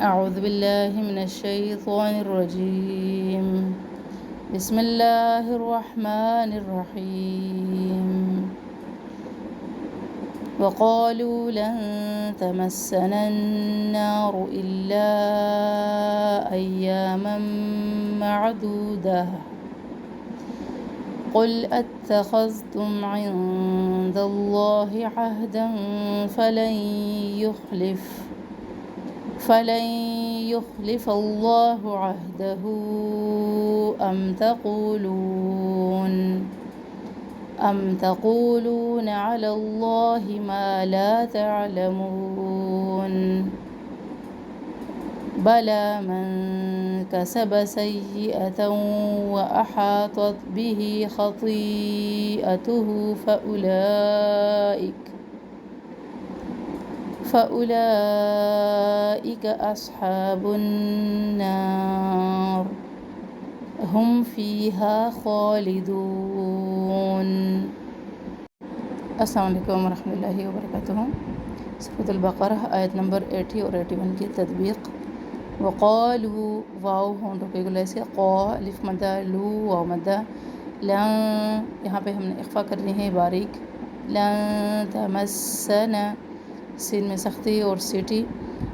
أعوذ بالله من الشيطان الرجيم. بسم الله الرحمن الرحيم. وقالوا لن تمسنا النار إلا أياما معدودة قل أتخذتم عند الله عهدا فلن يخلف الله عهده أم تقولون على الله ما لا تعلمون بلى من كسب سيئة وأحاطت به خطيئته فأولئك أصحاب النار هم فيها خالدون. السلام علیکم ورحمۃ اللہ وبرکاتہ. سورۃ البقرہ آیت نمبر 80 اور 81 کی تطبیق. وقالوا واو ہونٹوں کے گلے سے، قا الف مدہ، لو واو مدہ، لن یہاں پہ ہم نے اخفا کرنی ہے باریک، لن تمسنا سین میں سختی اور سیٹی،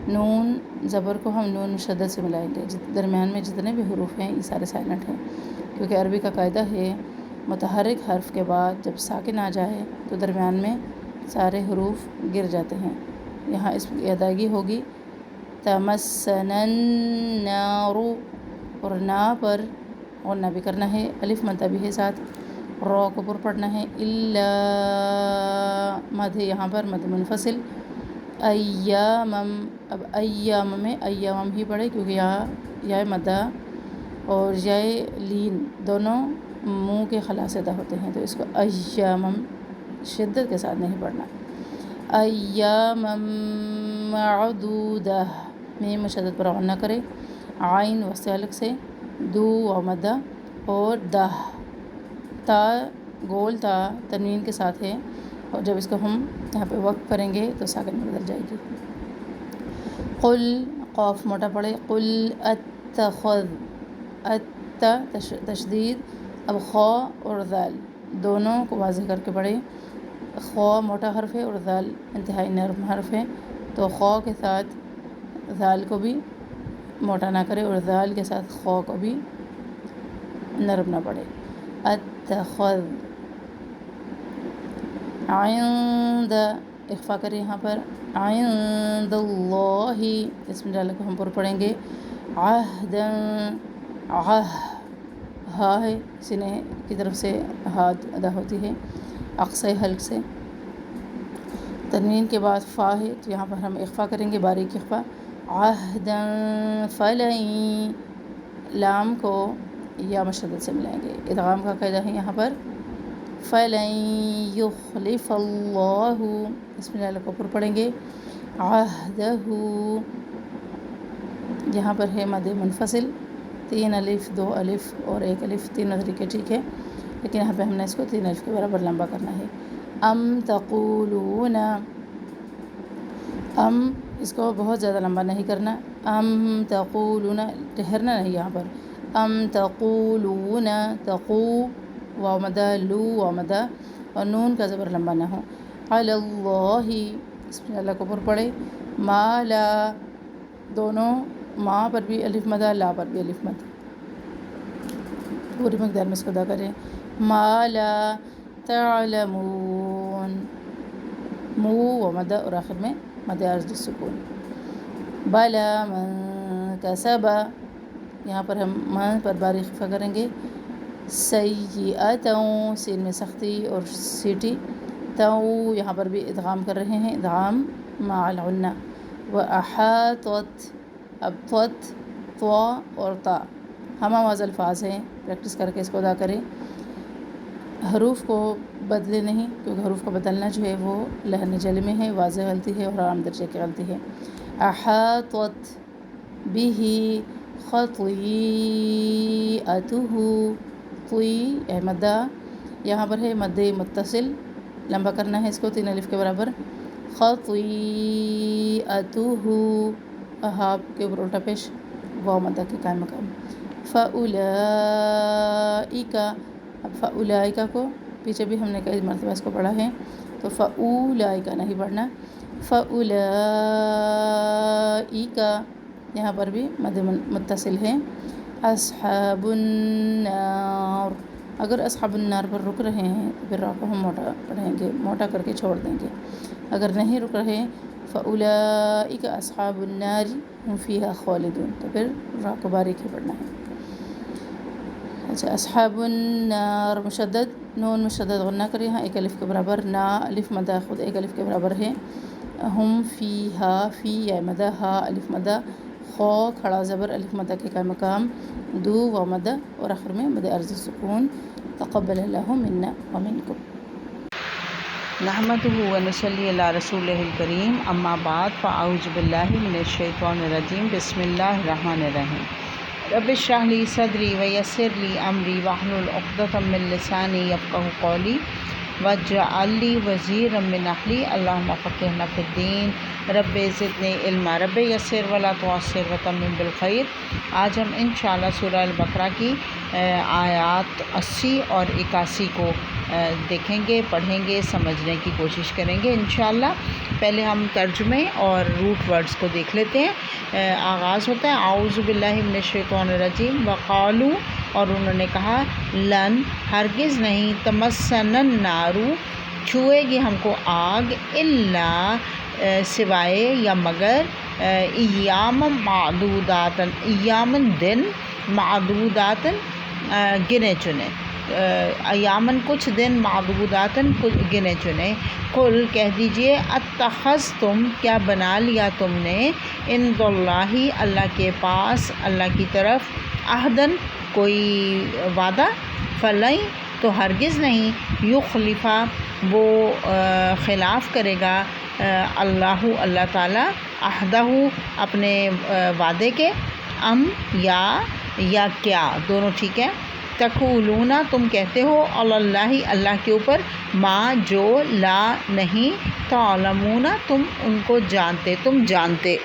نون زبر کو ہم نون شدت سے ملائیں گے. درمیان میں جتنے بھی حروف ہیں یہ سارے سائلنٹ ہیں، کیونکہ عربی کا قاعدہ ہے متحرک حرف کے بعد جب ساکن آ جائے تو درمیان میں سارے حروف گر جاتے ہیں. یہاں اس کی ادائیگی ہوگی تمسنا النار، اور نا پر غنہ بھی کرنا ہے، الف مدہ بھی ہے ساتھ، را کو پر پڑھنا ہے، الا مد ہے یہاں پر مد منفصل، ایامم، اب ایام میں ایام ہی پڑھے کیونکہ یہاں یا مدہ اور یا لین دونوں منہ کے خلا سے ادا ہوتے ہیں، تو اس کو ایامم شدت کے ساتھ نہیں پڑھنا. ایامم معدودہ، میم مشدد پر غنہ کرے، عین وسط حلق سے، دو و مدہ، اور دہ تا گول تا تنوین کے ساتھ ہے، اور جب اس کو ہم یہاں پہ وقف کریں گے تو ساکن میں بدل جائے گی. قل قاف موٹا پڑے، قل اتخذ، تشدید، اب خا اور ذال دونوں کو واضح کر کے پڑھے. خا موٹا حرف ہے اور ذال انتہائی نرم حرف ہے، تو خا کے ساتھ ذال کو بھی موٹا نہ کرے اور ذال کے ساتھ خا کو بھی نرم نہ پڑے. اتخذ، عند اخفا کرے یہاں پر، عند اللہ اسم ڈال کو ہم پر پڑھیں گے، عہدا، ہا ہے سینے کی طرف سے ہاتھ ادا ہوتی ہے اقصی حلق سے، تنوین کے بعد فا ہے تو یہاں پر ہم اخفا کریں گے باریک اخفا، عہدا فلن، لام کو یا مشدد سے ملائیں گے. ادغام کا قاعدہ ہے یہاں پر فلن یخلف اللہ، اس میں لال کو پر پڑھیں گے، عہدہ، یہاں پر ہے مد منفصل، 3 الف 2 الف اور 1 الف، تینوں طریقے ٹھیک ہے، لیکن یہاں پہ ہم نے اس کو 3 الف کے برابر لمبا کرنا ہے. ام تقولون، ام اس کو بہت زیادہ لمبا نہیں کرنا، ام تقولون ٹھہرنا نہیں یہاں پر، ام تقولون، تقو واو مدہ، لو واو مدہ، اور نون کا زبر لمبا نہ ہو، علی اللہ اس میں اللہ کو پر پڑے، ما لا دونوں ما پر بھی الف مدہ، لا پر بھی الف مدہ، پوری مقدار میں اس کو ادا کریں. ما لا تعلمون، مو و مدہ اور آخر میں مد عارض سکون. بلا من کسب، یہاں پر ہم من پر باریک خفا کریں گے، سیئتوں سین میں سختی اور سیٹی، تو یہاں پر بھی ادغام کر رہے ہیں، ادغام مع الغنہ. وأحاطت، اب طت، طا اور تا ہم آواز الفاظ ہیں، پریکٹس کر کے اس کو ادا کریں. حروف کو بدلے نہیں، کیونکہ حروف کو بدلنا جو ہے وہ لحن جلی میں ہے، واضح غلطی ہے اور عام درجے کی غلطی ہے. احاطت به خطیئته، طی مدہ یہاں پر ہے مد متصل، لمبا کرنا ہے اس کو 3 الف کے برابر، خطیئته، ہا کے اوپر الٹا پیش واو مدہ کے قائم مقام فَأُولَئِكَ. اب فَأُولَئِكَ کو پیچھے بھی ہم نے کئی مرتبہ اس کو پڑھا ہے تو فَأُولَئِكَ نہیں پڑھنا فَأُولَئِكَ یہاں پر بھی مد متصل ہے. اصحاب النار اگر اصحاب النار پر رک رہے ہیں تو پھر را کو ہم موٹا پڑھیں گے موٹا کر کے چھوڑ دیں گے. اگر نہیں رک رہے فَأُولَئِكَ أَصْحَابُ النَّارِ هُمْ فِيهَا خَالِدُونَ تو پھر را کو باریک ہی پڑھنا ہے. اچھا اصحاب النار مشدد نون مشدد غنہ کر یہاں ایک الف کے برابر نا الف مدہ خود ایک الف کے برابر ہے. ہم فیہا فی یا مدہ ہا الف مدہ خو کھڑا زبر الف مدہ کے قائم مقام دو و مدہ اور آخر میں مد عرض سکون. تقبل اللہ منا ومنکم. نحمدہ ونصلی علی رسولہ الکریم اما بعد فاعوذ باللہ من الشیطان الرجیم بسم اللہ الرحمن الرحیم. رب اشرح لی صدری ویسر لی امری واحلل عقدۃ من لسانی یفقہوا قولی واجعل لی وزیرا من اہلی اللہم فقہنا فی الدین رب زدنی علما رب یسر ولا تعسر وتمم بالخیر. آج ہم انشاءاللہ سورہ البقرہ کی آیات 80 اور 81 کو دیکھیں گے پڑھیں گے سمجھنے کی کوشش کریں گے انشاءاللہ. پہلے ہم ترجمے اور روٹ ورڈز کو دیکھ لیتے ہیں. آغاز ہوتا ہے اعوذ باللہ من الشیطان الرجیم وقالو اور انہوں نے کہا لن ہرگز نہیں تمسنا النار چھوئے گی ہم کو آگ الا سوائے یا مگر ایام معدوداتن ایامن دن معدوداتن گنے چنے ایامن کچھ دن معدوداتن گنے چنے. قل کہہ دیجئے اتخذتم کیا بنا لیا تم نے عند اللہ اللہ کے پاس اللہ کی طرف عہدن کوئی وعدہ فلن تو ہرگز نہیں یخلفا وہ خلاف کرے گا اللہ اللہ تعالیٰ عہدہ اپنے وعدے کے ام یا کیا دونوں ٹھیک ہے. تقولون تم کہتے ہو اللہ اللہ کے اوپر ما جو لا نہیں تعلمون تم ان کو جانتے تم جانتے.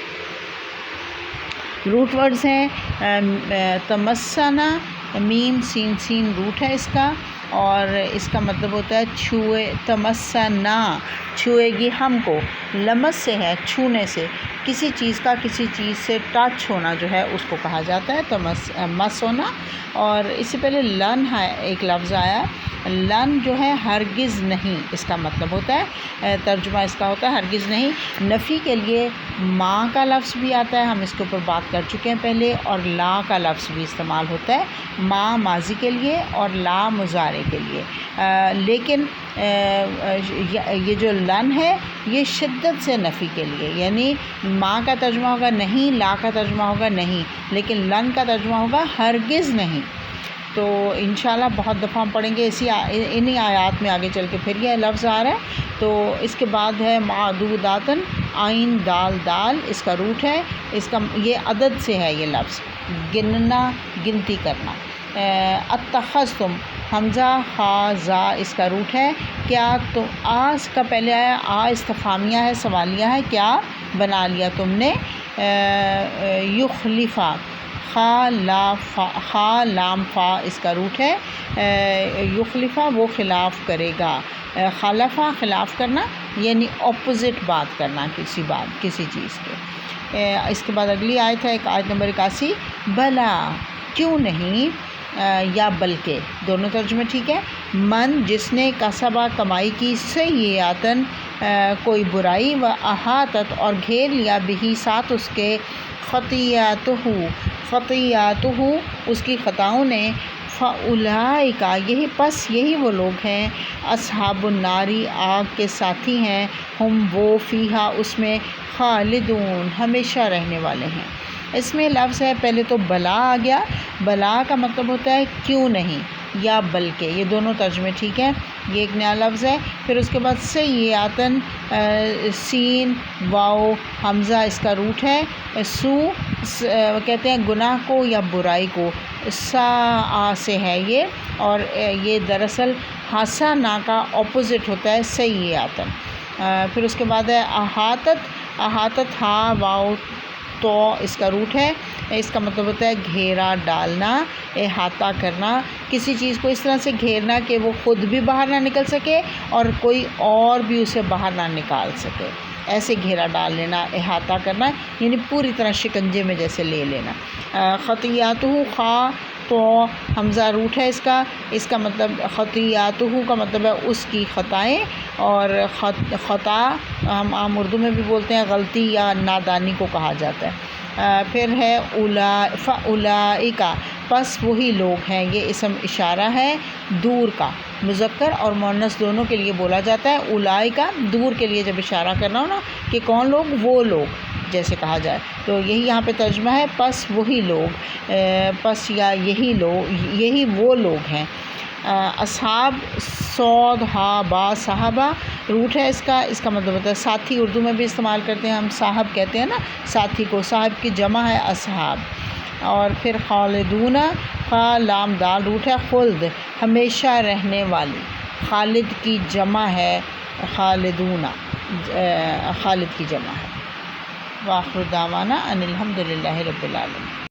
روٹ ورڈز ہیں تمسنا میم سین سین روٹ ہے اس کا اور اس کا مطلب ہوتا ہے چھوئے تمسنا چھوئے گی ہم کو لمس سے ہے چھونے سے کسی چیز کا کسی چیز سے ٹچ ہونا جو ہے اس کو کہا جاتا ہے مس ہونا. اور اس سے پہلے لن ہے ایک لفظ آیا لن جو ہے ہرگز نہیں اس کا مطلب ہوتا ہے ترجمہ اس کا ہوتا ہے ہرگز نہیں. نفی کے لیے ماں کا لفظ بھی آتا ہے ہم اس کے اوپر بات کر چکے ہیں پہلے اور لا کا لفظ بھی استعمال ہوتا ہے ماں ماضی کے لیے اور لا مضارع کے لیے. لیکن یہ جو لن ہے یہ شدت سے نفی کے لیے یعنی ماں کا ترجمہ ہوگا نہیں لا کا ترجمہ ہوگا نہیں لیکن لن کا ترجمہ ہوگا ہرگز نہیں. تو انشاءاللہ بہت دفعہ ہم پڑھیں گے انہی آیات میں آگے چل کے پھر یہ لفظ آ رہا ہے. تو اس کے بعد ہے معدوداتن عین دال دال اس کا روٹ ہے اس کا یہ عدد سے ہے یہ لفظ گننا گنتی کرنا. اتخذتم حمزہ خا زا اس کا روٹ ہے کیا تم آس کا پہلے آیا استفہامیہ ہے سوالیہ ہے کیا بنا لیا تم نے. یخلفا خا لام فا اس کا روٹ ہے یخلفا وہ خلاف کرے گا. خلفا خلاف کرنا یعنی اپوزٹ بات کرنا کسی چیز کے. اس کے بعد اگلی آیت ہے آیت نمبر 81 بلا کیوں نہیں یا بلکہ دونوں ترجمے ٹھیک ہے. من جس نے کسبہ کمائی کی سیئاتن کوئی برائی و احاطت اور گھیر لیا بہی ساتھ اس کے خطیاتہ اس کی خطاؤں نے فاولئک یہی وہ لوگ ہیں اصحاب الناری آگ کے ساتھی ہیں ہم وہ فیہا اس میں خالدون ہمیشہ رہنے والے ہیں. اس میں لفظ ہے پہلے تو بلا آ گیا بلا کا مطلب ہوتا ہے کیوں نہیں یا بلکہ یہ دونوں ترجمے ٹھیک ہیں یہ ایک نیا لفظ ہے. پھر اس کے بعد سیئاتن سین واو حمزہ اس کا روٹ ہے سو کہتے ہیں گناہ کو یا برائی کو سا سے ہے یہ اور یہ دراصل حسنہ کا اپوزٹ ہوتا ہے سیئاتن. پھر اس کے بعد ہے احاطت ہا واو تو اس کا روٹ ہے، اس کا مطلب ہوتا ہے گھیرا ڈالنا، احاطہ کرنا، کسی چیز کو اس طرح سے گھیرنا کہ وہ خود بھی باہر نہ نکل سکے اور کوئی اور بھی اسے باہر نہ نکال سکے، ایسے گھیرا ڈال لینا، احاطہ کرنا، یعنی پوری طرح شکنجے میں جیسے لے لینا۔ خطیاتہ، خا تو حمزہ روٹ ہے اس کا مطلب خطیاتہ کا مطلب ہے اس کی خطائیں، اور خطا ہم عام اردو میں بھی بولتے ہیں غلطی یا نادانی کو کہا جاتا ہے۔ پھر ہے فاولئک، پس وہی لوگ ہیں، یہ اسم اشارہ ہے دور کا، مذکر اور مؤنث دونوں کے لیے بولا جاتا ہے۔ اولئک دور کے لیے جب اشارہ کرنا ہو نا کہ کون لوگ، وہ لوگ جیسے کہا جائے، تو یہی یہاں پہ ترجمہ ہے پس وہی لوگ، پس یا یہی وہ لوگ ہیں۔ اصحاب صاد ہا با صحابہ روٹ ہے اس کا مطلب ہوتا ہے ساتھی، اردو میں بھی استعمال کرتے ہیں ہم، صاحب کہتے ہیں نا ساتھی کو، صاحب کی جمع ہے اصحاب۔ اور پھر خالدون، خا لام دال روٹ ہے خلد، ہمیشہ رہنے والی، خالد کی جمع ہے خالدون، خالد کی جمع ہے۔ وآخر دعوانا ان الحمد للہ رب العالمین۔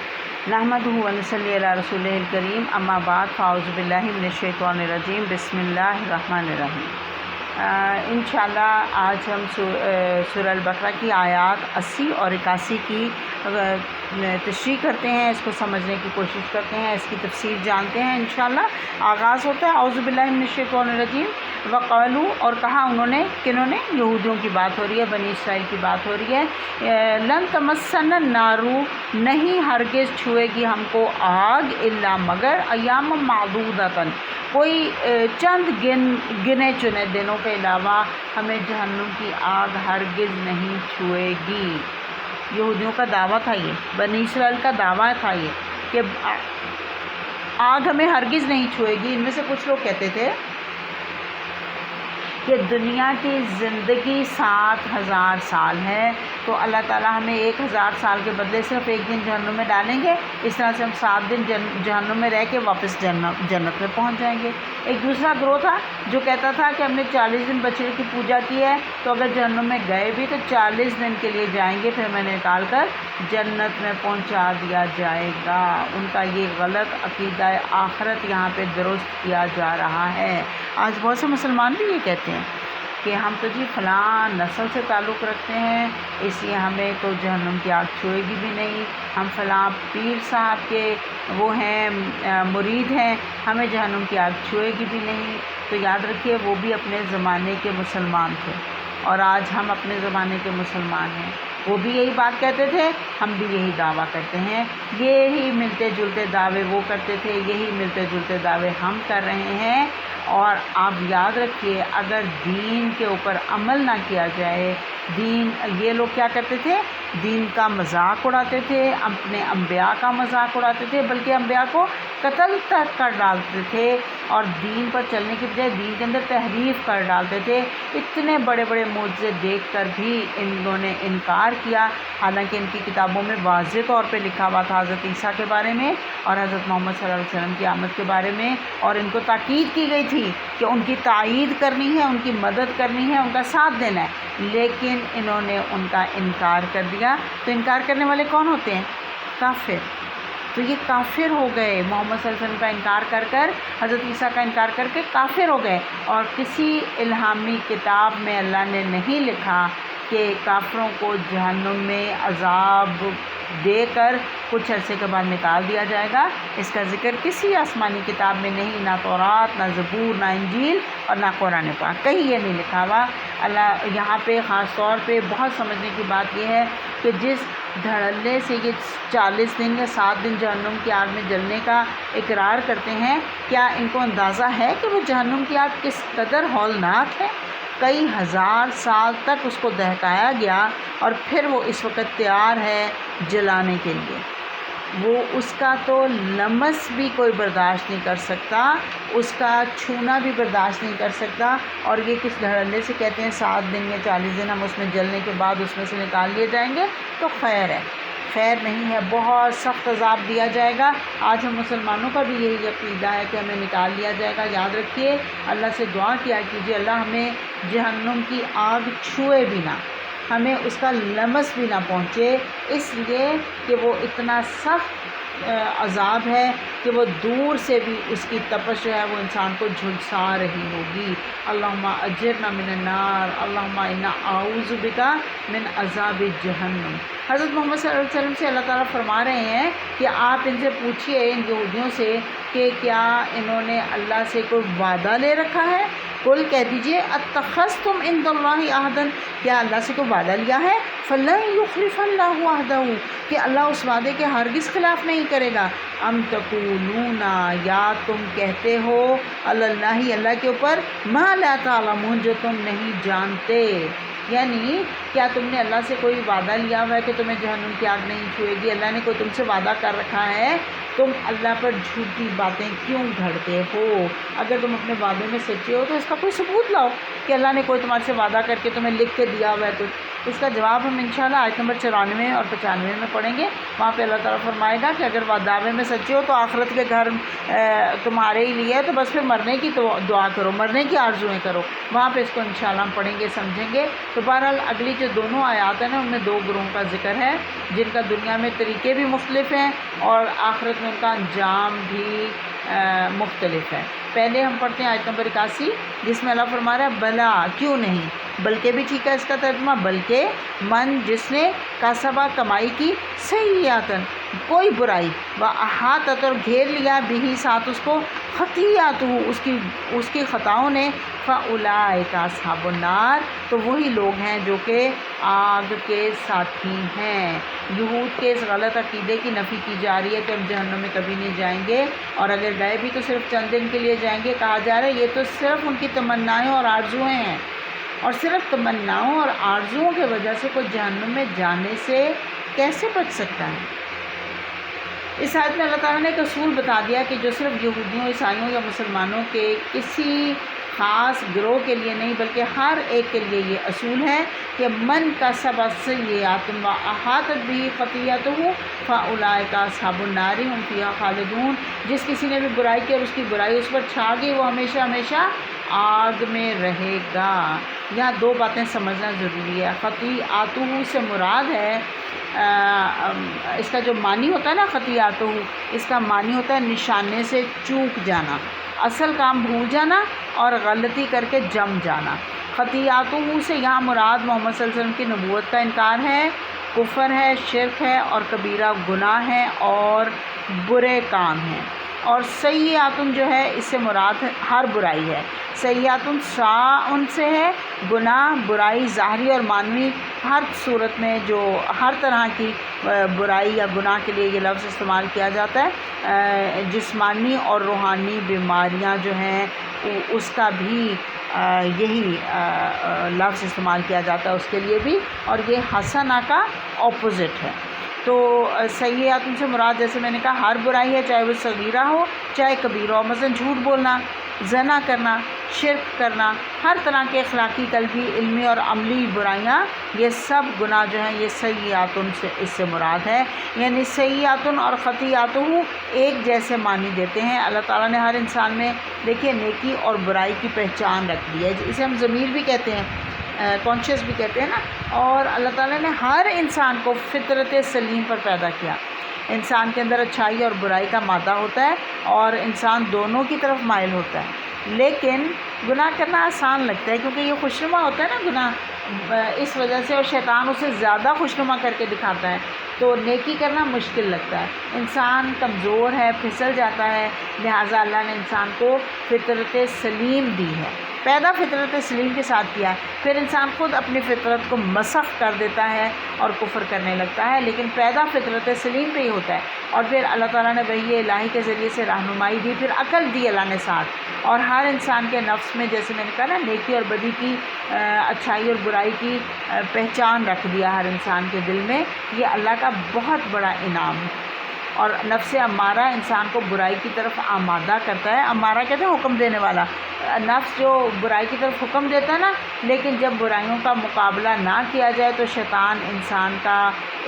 نحمدہ و نصلی علی رسولہ الکریم، اما بعد فاعوذ باللہ من الشیطان الرجیم، بسم اللہ الرحمن الرحیم۔ انشاءاللہ آج ہم سورہ البقرہ کی آیات 80 اور 81 کی تشریح کرتے ہیں، اس کو سمجھنے کی کوشش کرتے ہیں، اس کی تفسیر جانتے ہیں انشاءاللہ۔ آغاز ہوتا ہے اعوذ باللہ من الشیطان الرجیم، وقالو، اور کہا انہوں نے، کنہوں نے، یہودیوں کی بات ہو رہی ہے، بنی اسرائیل کی بات ہو رہی ہے، لن تمسنا النار، نہیں ہرگز چھوئے گی ہم کو آگ، الا مگر ایام معدودۃ، کوئی چند گنے چنے دنوں کے علاوہ ہمیں جہنم کی آگ ہرگز نہیں چھوئے گی۔ یہودیوں کا دعویٰ تھا یہ، بنی اسرائیل کا دعویٰ تھا یہ کہ آگ ہمیں ہرگز نہیں چھوئے گی۔ ان میں سے کچھ لوگ کہتے تھے کہ دنیا کی زندگی 7000 سال ہے، تو اللہ تعالیٰ ہمیں 1000 سال کے بدلے صرف ایک دن جہنم میں ڈالیں گے، اس طرح سے ہم 7 دن جہنم میں رہ کے واپس جنت میں پہنچ جائیں گے۔ ایک دوسرا گروہ تھا جو کہتا تھا کہ ہم نے 40 دن بچڑے کی پوجا کی ہے، تو اگر جہنم میں گئے بھی تو 40 دن کے لیے جائیں گے، پھر میں نے نکال کر جنت میں پہنچا دیا جائے گا۔ ان کا یہ غلط عقیدہ آخرت یہاں پہ درست کیا جا رہا ہے۔ آج بہت سے مسلمان بھی یہ کہتے ہیں کہ ہم تو جی فلاں نسل سے تعلق رکھتے ہیں، اس لیے ہمیں تو جہنم کی آگ چھوئے گی بھی نہیں، ہم فلاں پیر صاحب کے وہ ہیں مرید ہیں، ہمیں جہنم کی آگ چھوئے گی بھی نہیں۔ تو یاد رکھیے وہ بھی اپنے زمانے کے مسلمان تھے، اور آج ہم اپنے زمانے کے مسلمان ہیں۔ وہ بھی یہی بات کہتے تھے، ہم بھی یہی دعویٰ کرتے ہیں، یہی ملتے جلتے دعوے وہ کرتے تھے، یہی ملتے جلتے دعوے ہم کر رہے ہیں۔ اور آپ یاد رکھیے اگر دین کے اوپر عمل نہ کیا جائے، یہ لوگ کیا کرتے تھے، دین کا مذاق اڑاتے تھے، اپنے انبیاء کا مذاق اڑاتے تھے، بلکہ انبیاء کو قتل تک کر ڈالتے تھے، اور دین پر چلنے کی بجائے دین کے اندر تحریف کر ڈالتے تھے۔ اتنے بڑے بڑے معجزے دیکھ کر بھی انہوں نے انکار کیا، حالانکہ ان کی کتابوں میں واضح طور پہ لکھا ہوا تھا حضرت عیسیٰ کے بارے میں اور حضرت محمد صلی اللہ علیہ وسلم کی آمد کے بارے میں، اور ان کو تاکید کی گئی تھی کہ ان کی تائید کرنی ہے، ان کی مدد کرنی ہے، ان کا ساتھ دینا ہے، لیکن انہوں نے ان کا انکار کر دیا۔ تو انکار کرنے والے کون ہوتے ہیں؟ کافر۔ تو یہ کافر ہو گئے، محمد صلی اللہ علیہ وسلم کا انکار کر کر، حضرت عیسیٰ کا انکار کر کے کافر ہو گئے۔ اور کسی الہامی کتاب میں اللہ نے نہیں لکھا کہ کافروں کو جہنم میں عذاب دے کر کچھ عرصے کے بعد نکال دیا جائے گا۔ اس کا ذکر کسی آسمانی کتاب میں نہیں، نہ تورات، نہ زبور، نہ انجیل اور نہ قرآن پاک، کہیں یہ نہیں لکھا ہوا۔ اللہ یہاں پہ خاص طور پہ بہت سمجھنے کی بات یہ ہے کہ جس دھڑلے سے یہ 40 دن یا 7 دن جہنم کی آگ میں جلنے کا اقرار کرتے ہیں، کیا ان کو اندازہ ہے کہ وہ جہنم کی آگ کس قدر ہولناک ہے؟ کئی ہزار سال تک اس کو دہکایا گیا اور پھر وہ اس وقت تیار ہے جلانے کے لیے۔ وہ اس کا تو لمس بھی کوئی برداشت نہیں کر سکتا، اس کا چھونا بھی برداشت نہیں کر سکتا، اور یہ کس دھڑلے سے کہتے ہیں 7 دن یا 40 دن ہم اس میں جلنے کے بعد اس میں سے نکال لیے جائیں گے۔ تو خیر ہے، خیر نہیں ہے، بہت سخت عذاب دیا جائے گا۔ آج ہم مسلمانوں کا بھی یہی عقیدہ ہے کہ ہمیں نکال لیا جائے گا۔ یاد رکھیے اللہ سے دعا کیا کیجیے اللہ ہمیں جہنم کی آگ چھوئے بھی نہ، ہمیں اس کا لمس بھی نہ پہنچے، اس لیے کہ وہ اتنا سخت عذاب ہے کہ وہ دور سے بھی اس کی تپش جو ہے وہ انسان کو جھلسا رہی ہوگی۔ اللہم اجرنا من النار، اللہم انا اعوذ بک من عذاب جہنم۔ حضرت محمد صلی اللہ علیہ وسلم سے اللہ تعالیٰ فرما رہے ہیں کہ آپ ان سے پوچھئے، ان یہودیوں سے، کہ کیا انہوں نے اللہ سے کوئی وعدہ لے رکھا ہے؟ قل کہہ دیجئے اتخذتم عند اللہ عہدا، کیا اللہ سے کوئی وعدہ لیا ہے؟ فلن یخلف اللہ عہدہ، کہ اللہ اس وعدے کے ہرگز خلاف نہیں کرے گا۔ ام تقولون، یا تم کہتے ہو، علی اللہ، اللہ کے اوپر، ما لا تعلمون، جو تم نہیں جانتے۔ یعنی کیا تم نے اللہ سے کوئی وعدہ لیا ہوا ہے کہ تمہیں جہنم کی آگ نہیں چھوئے گی؟ اللہ نے کوئی تم سے وعدہ کر رکھا ہے؟ تم اللہ پر جھوٹی باتیں کیوں گھڑتے ہو؟ اگر تم اپنے وعدے میں سچے ہو تو اس کا کوئی ثبوت لاؤ کہ اللہ نے کوئی تمہارے سے وعدہ کر کے تمہیں لکھ کے دیا ہوا ہے کچھ۔ اس کا جواب ہم انشاءاللہ آیت نمبر 94 اور 95 میں پڑھیں گے۔ وہاں پہ اللہ تعالیٰ فرمائے گا کہ اگر دعوے میں سچے ہو تو آخرت کے گھر تمہارے ہی لیے ہے، تو بس پھر مرنے کی دعا کرو، مرنے کی آرزوئیں کرو۔ وہاں پہ اس کو انشاءاللہ ہم پڑھیں گے، سمجھیں گے۔ تو بہرحال اگلی جو دونوں آیات ہیں نا، ان میں دو گروہوں کا ذکر ہے جن کا دنیا میں طریقے بھی مختلف ہیں اور آخرت میں ان کا انجام بھی مختلف ہے۔ پہلے ہم پڑھتے ہیں آیت نمبر 81، جس میں اللہ فرما رہا ہے بلا، کیوں نہیں، بلکہ بھی ٹھیک ہے اس کا ترجمہ، بلکہ من، جس نے کسبہ، کمائی کی، سیئاتن، کوئی برائی، و احاطت، اور گھیر لیا، بھی ساتھ اس کو، خطیئاتہ، اس کی خطاؤں نے، فاولئک اصحاب النار، تو وہی لوگ ہیں جو کہ آگ کے ساتھی ہیں۔ یہود کے اس غلط عقیدے کی نفی کی جا رہی ہے کہ ہم جہنم میں کبھی نہیں جائیں گے، اور اگر گئے بھی تو صرف چند دن کے لیے جائیں گے۔ کہا جا رہا ہے یہ تو صرف ان کی تمنائیں اور آرزوئیں ہیں، اور صرف تمناؤں اور آرزوؤں کی وجہ سے کوئی جہنم میں جانے سے کیسے بچ سکتا ہے؟ اس آیت میں اللہ تعالیٰ نے ایک اصول بتا دیا کہ جو صرف یہودیوں، عیسائیوں یا مسلمانوں کے کسی خاص گروہ کے لیے نہیں بلکہ ہر ایک کے لیے یہ اصول ہے کہ من کسب سیئات و احاطت بہ خطیئتہ فاولئک اصحاب النار ھم فیہا خالدون، جس کسی نے بھی برائی کی اور اس کی برائی اس پر چھا گئی، وہ ہمیشہ ہمیشہ آگ میں رہے گا۔ یہاں دو باتیں سمجھنا ضروری ہے۔ خطیئاتہ سے مراد ہے اس کا جو معنی ہوتا ہے نا، خطیئاتہ، اس کا معنی ہوتا ہے نشانے سے چوک جانا، اصل کام بھول جانا اور غلطی کر کے جم جانا۔ خطیئاتہ سے یہاں مراد محمد صلی اللہ علیہ وسلم کی نبوت کا انکار ہے، کفر ہے، شرک ہے اور کبیرہ گناہ ہے اور برے کام ہیں۔ اور سیئاتن جو ہے اس سے مراد ہر برائی ہے۔ سیئاتن ان سے ہے گناہ، برائی ظاہری اور معنوی، ہر صورت میں جو ہر طرح کی برائی یا گناہ کے لیے یہ لفظ استعمال کیا جاتا ہے۔ جسمانی اور روحانی بیماریاں جو ہیں اس کا بھی یہی لفظ استعمال کیا جاتا ہے اس کے لیے بھی، اور یہ حسنہ کا اپوزٹ ہے۔ تو سیئات سے مراد جیسے میں نے کہا ہر برائی ہے، چاہے وہ صغیرہ ہو چاہے کبیرہ ہو، مثلا جھوٹ بولنا، زنا کرنا، شرک کرنا، ہر طرح کے اخلاقی، قلبی، علمی اور عملی برائیاں، یہ سب گناہ جو ہیں یہ سیئاتن سے اس سے مراد ہے۔ یعنی سیئاتن اور خطیئاتہ ایک جیسے معنی دیتے ہیں۔ اللہ تعالیٰ نے ہر انسان میں دیکھیے نیکی اور برائی کی پہچان رکھ دی ہے، اسے ہم ضمیر بھی کہتے ہیں، کانشیس بھی کہتے ہیں نا۔ اور اللہ تعالیٰ نے ہر انسان کو فطرت سلیم پر پیدا کیا۔ انسان کے اندر اچھائی اور برائی کا مادہ ہوتا ہے اور انسان دونوں کی طرف مائل ہوتا ہے، لیکن گناہ کرنا آسان لگتا ہے کیونکہ یہ خوشنما ہوتا ہے نا گناہ، اس وجہ سے، اور شیطان اسے زیادہ خوشنما کر کے دکھاتا ہے، تو نیکی کرنا مشکل لگتا ہے۔ انسان کمزور ہے، پھسل جاتا ہے، لہٰذا اللہ نے انسان کو فطرت سلیم دی ہے، پیدا فطرت سلیم کے ساتھ کیا، پھر انسان خود اپنی فطرت کو مسخ کر دیتا ہے اور کفر کرنے لگتا ہے، لیکن پیدا فطرت سلیم پہ ہی ہوتا ہے۔ اور پھر اللہ تعالیٰ نے وحی الہی کے ذریعے سے رہنمائی دی، پھر عقل دی اللہ نے ساتھ، اور ہر انسان کے نفس میں جیسے میں نے کہا نا نیکی اور بدی کی، اچھائی اور برائی کی پہچان رکھ دیا ہر انسان کے دل میں۔ یہ اللہ کا بہت بڑا انعام ہے۔ اور نفس امارہ انسان کو برائی کی طرف آمادہ کرتا ہے۔ امارہ کہتے ہیں حکم دینے والا، نفس جو برائی کی طرف حکم دیتا ہے نا، لیکن جب برائیوں کا مقابلہ نہ کیا جائے تو شیطان انسان کا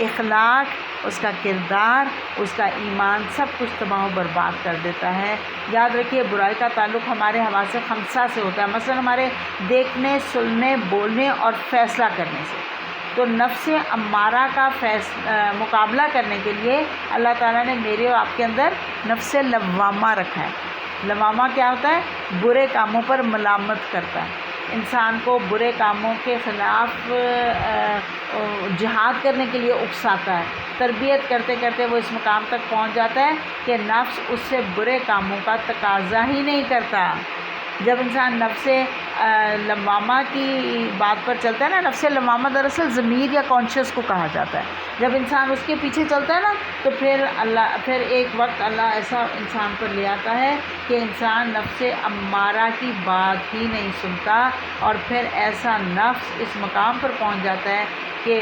اخلاق، اس کا کردار، اس کا ایمان سب کچھ تباہ و برباد کر دیتا ہے۔ یاد رکھیے برائی کا تعلق ہمارے حواس خمسہ سے ہوتا ہے، مثلا ہمارے دیکھنے، سننے، بولنے اور فیصلہ کرنے سے۔ تو نفس امارہ کا مقابلہ کرنے کے لیے اللہ تعالیٰ نے میرے اور آپ کے اندر نفس لوامہ رکھا ہے۔ لوامہ کیا ہوتا ہے؟ برے کاموں پر ملامت کرتا ہے، انسان کو برے کاموں کے خلاف جہاد کرنے کے لیے اکساتا ہے۔ تربیت کرتے کرتے وہ اس مقام تک پہنچ جاتا ہے کہ نفس اس سے برے کاموں کا تقاضا ہی نہیں کرتا۔ جب انسان نفس لوامہ کی بات پر چلتا ہے نا، نفس لوامہ دراصل ضمیر یا کانشیس کو کہا جاتا ہے، جب انسان اس کے پیچھے چلتا ہے نا تو پھر ایک وقت اللہ ایسا انسان پر لے آتا ہے کہ انسان نفس امارہ کی بات ہی نہیں سنتا، اور پھر ایسا نفس اس مقام پر پہنچ جاتا ہے کہ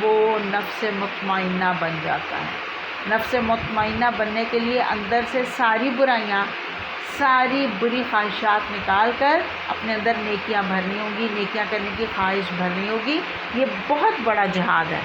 وہ نفس مطمئنہ بن جاتا ہے۔ نفس مطمئنہ بننے کے لیے اندر سے ساری برائیاں، ساری بری خواہشات نکال کر اپنے اندر نیکیاں بھرنی ہوگی، نیکیاں کرنے کی خواہش بھرنی ہوگی۔ یہ بہت بڑا جہاد ہے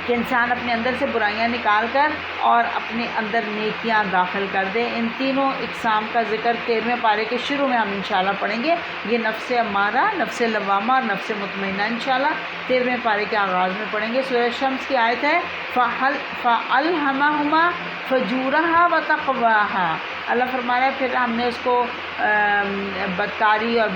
کہ انسان اپنے اندر سے برائیاں نکال کر اور اپنے اندر نیکیاں داخل کر دے۔ ان تینوں اقسام کا ذکر 13ویں پارے کے شروع میں ہم انشاءاللہ پڑھیں گے۔ یہ نفس امارہ، نفس لوامہ اور نفس مطمئنہ انشاءاللہ 13ویں پارے کے آغاز میں پڑھیں گے۔ سورہ شمس کی آیت ہے فَأَلْهَمَهُمَا فُجُورَهَا وَتَقْوَاهَا۔ اللہ فرما رہا ہے پھر ہم نے اس کو بدکاری اور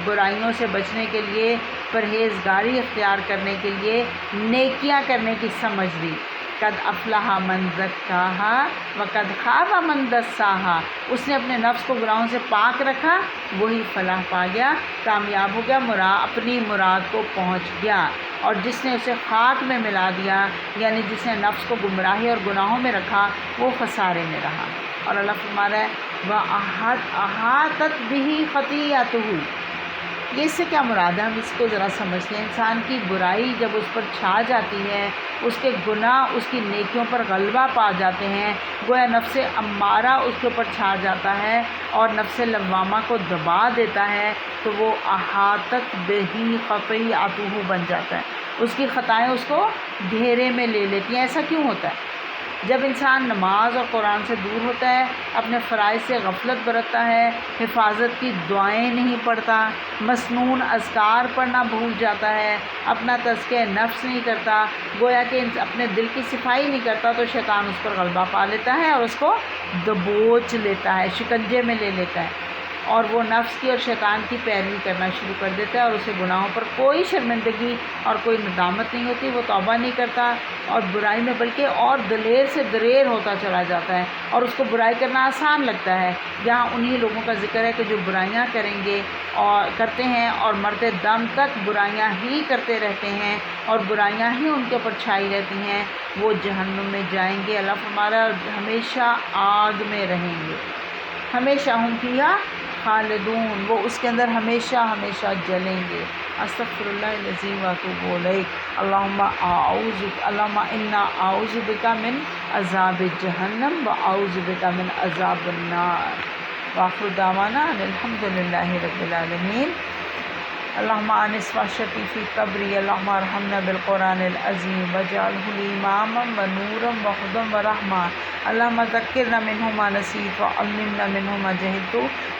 برائیوں سے بچنے کے لیے، پرہیزگاری اختیار کرنے کے لیے نیکیاں کرنے کی سمجھ دی۔ قد افلح من زکاہا وقد خاب من دساہا۔ اس نے اپنے نفس کو گناہوں سے پاک رکھا، وہی فلاح پا گیا، کامیاب ہو گیا، اپنی مراد کو پہنچ گیا۔ اور جس نے اسے خاک میں ملا دیا، یعنی جس نے نفس کو گمراہی اور گناہوں میں رکھا، وہ خسارے میں رہا۔ اور اللہ فرما رہا ہے وَأَحَاطَتْ بِهِ خَطِيئَتُهُ۔ یہ اس سے کیا مراد ہے؟ ہم اس کو ذرا سمجھتے ہیں۔ انسان کی برائی جب اس پر چھا جاتی ہے، اس کے گناہ اس کی نیکیوں پر غلبہ پا جاتے ہیں، گویا نفس امارہ اس کے اوپر چھا جاتا ہے اور نفس لوامہ کو دبا دیتا ہے، تو وہ احاطت بہی خطیئتہ بن جاتا ہے۔ اس کی خطائیں اس کو گھیرے میں لے لیتی ہیں۔ ایسا کیوں ہوتا ہے؟ جب انسان نماز اور قرآن سے دور ہوتا ہے، اپنے فرائض سے غفلت برتتا ہے، حفاظت کی دعائیں نہیں پڑھتا، مسنون اذکار پڑھنا بھول جاتا ہے، اپنا تزکیہ نفس نہیں کرتا، گویا کہ اپنے دل کی صفائی نہیں کرتا، تو شیطان اس پر غلبہ پا لیتا ہے اور اس کو دبوچ لیتا ہے، شکنجے میں لے لیتا ہے، اور وہ نفس کی اور شیطان کی پیروی کرنا شروع کر دیتا ہے، اور اسے گناہوں پر کوئی شرمندگی اور کوئی ندامت نہیں ہوتی، وہ توبہ نہیں کرتا اور برائی میں بلکہ اور دلیر سے دلیر ہوتا چلا جاتا ہے، اور اس کو برائی کرنا آسان لگتا ہے۔ یہاں انہی لوگوں کا ذکر ہے کہ جو برائیاں کرتے ہیں اور مرتے دم تک برائیاں ہی کرتے رہتے ہیں اور برائیاں ہی ان کے اوپر چھائی رہتی ہیں، وہ جہنم میں جائیں گے۔ اللہ فرما رہا ہے ہمیشہ آگ میں رہیں گے، ہمیشہ ہم فیہا خالدون، وہ اس کے اندر ہمیشہ ہمیشہ جلیں گے۔ استغفر اللہ العظیم واتوب الیہ۔ اللہم انا اعوذ بک من عذاب جہنم واعوذ بک من عذاب النار۔ وآخر دعوانا ان الحمد للہ رب العالمین۔ اللہم آنس وحشتی فی قبری، اللہم ارحمنا بالقرآن العظیم واجعلہ لی اماما ونورا وہدی ورحمہ، اللہم ذکرنا منہ ما نسیت وعلمنا منہ ما جہلت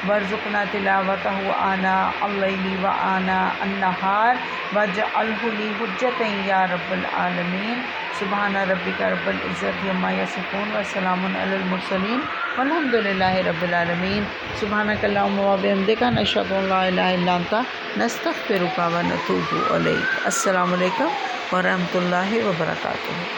وارزقنا تلاوتہ آناء اللیل وآناء النہار واجعلہ لی حجۃ یا رب العالمین۔ سبحان ربک رب العزت عما یصفون وسلام علی المرسلین والحمد للہ رب العالمین۔ سبحانک اللہم وبحمدک نشہد ان لا الہ الا انت نستغفرک ونتوب الیک۔ السلام علیکم ورحمۃ اللہ وبرکاتہ۔